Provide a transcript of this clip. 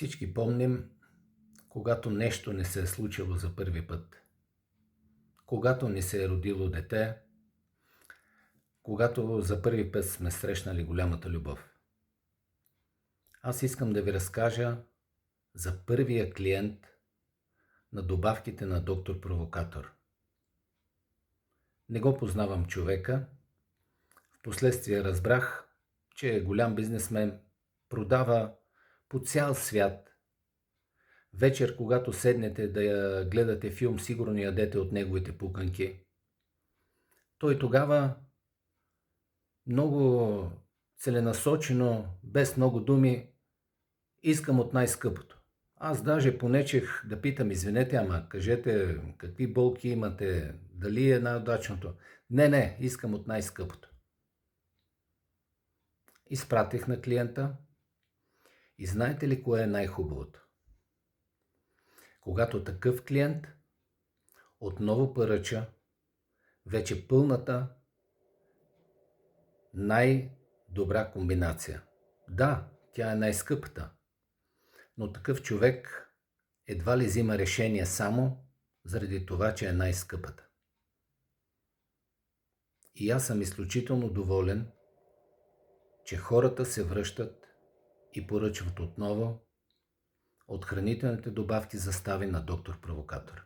Всички помним, когато нещо не се е случило за първи път. Когато ни се е родило дете, когато за първи път сме срещнали голямата любов. Аз искам да ви разкажа за първия клиент на добавките на доктор Провокатор. Не го познавам човека. Впоследствие разбрах, че е голям бизнесмен, продава по цял свят. Вечер, когато седнете да гледате филм, сигурно ядете от неговите пуканки. Той тогава много целенасочено, без много думи, искам от най-скъпото. Аз даже понечех да питам, извинете, ама кажете какви болки имате, дали е най-удачното. Не, искам от най-скъпото. Изпратих на клиента и знаете ли кое е най-хубавото? Когато такъв клиент отново поръча вече пълната най-добра комбинация. Да, тя е най-скъпата, но такъв човек едва ли взима решение само заради това, че е най-скъпата. И аз съм изключително доволен, че хората се връщат и поръчват отново от хранителните добавки застави на доктор Провокатор.